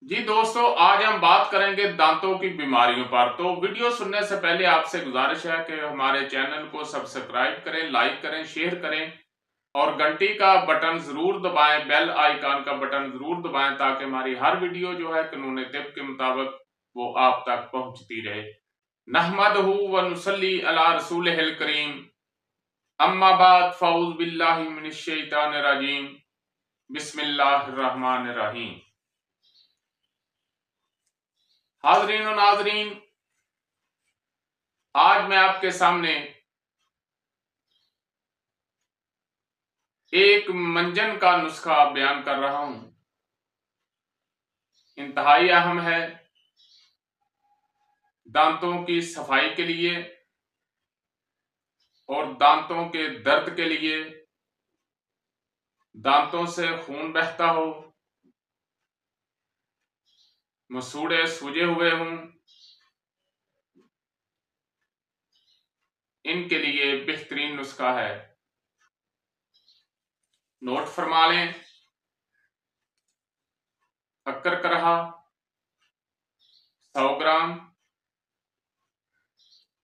जी दोस्तों, आज हम बात करेंगे दांतों की बीमारियों पर। तो वीडियो सुनने से पहले आपसे गुजारिश है कि हमारे चैनल को सब्सक्राइब करें, लाइक करें, शेयर करें और घंटी का बटन जरूर दबाएं, बेल आइकन का बटन जरूर दबाएं ताकि हमारी हर वीडियो जो है कानून तिब के मुताबिक वो आप तक पहुंचती रहे। नहमदहू व नुसल्ली अला रसूलिहिल करीम, अम्मा बाद, फ़ऊज़ बिल्लाहि मिनश शैतानिर रजीम, बिस्मिल्लाहिर रहमानिर रहीम। हाज़रीन और नाज़रीन, आज मैं आपके सामने एक मंजन का नुस्खा बयान कर रहा हूं। इंतहाई अहम है दांतों की सफाई के लिए और दांतों के दर्द के लिए। दांतों से खून बहता हो, मसूड़े सूजे हुए हों, इनके लिए बेहतरीन नुस्खा है। नोट फरमा लें। शक्करकरा 100 ग्राम,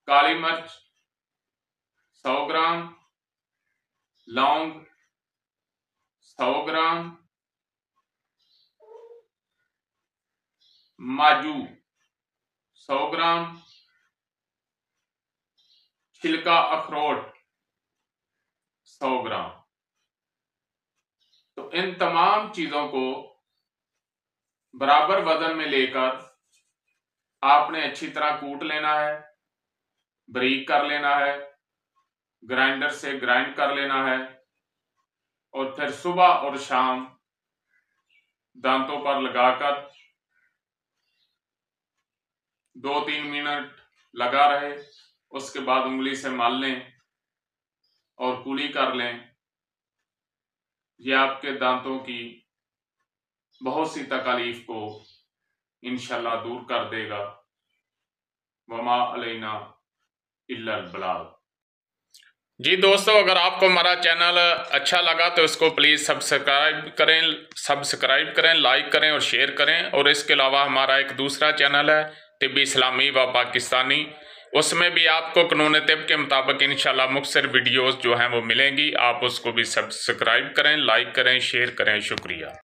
काली मिर्च 100 ग्राम, लौंग 100 ग्राम, माजू 100 ग्राम, छिलका अखरोट 100 ग्राम। तो इन तमाम चीजों को बराबर वजन में लेकर आपने अच्छी तरह कूट लेना है, बारीक कर लेना है, ग्राइंडर से ग्राइंड कर लेना है और फिर सुबह और शाम दांतों पर लगाकर 2-3 मिनट लगा रहे, उसके बाद उंगली से मल लें और कुली कर लें। यह आपके दांतों की बहुत सी तकलीफ को इंशाल्लाह दूर कर देगा। वमा अलैना इल्लल बलाग। जी दोस्तों, अगर आपको हमारा चैनल अच्छा लगा तो इसको प्लीज़ सब्सक्राइब करें, लाइक करें और शेयर करें। और इसके अलावा हमारा एक दूसरा चैनल है तिब्बी इस्लामी व पाकिस्तानी, उसमें भी आपको कानून तिब के मुताबिक इंशाल्लाह मुख्तसर वीडियोस जो हैं वो मिलेंगी। आप उसको भी सब्सक्राइब करें, लाइक करें, शेयर करें। शुक्रिया।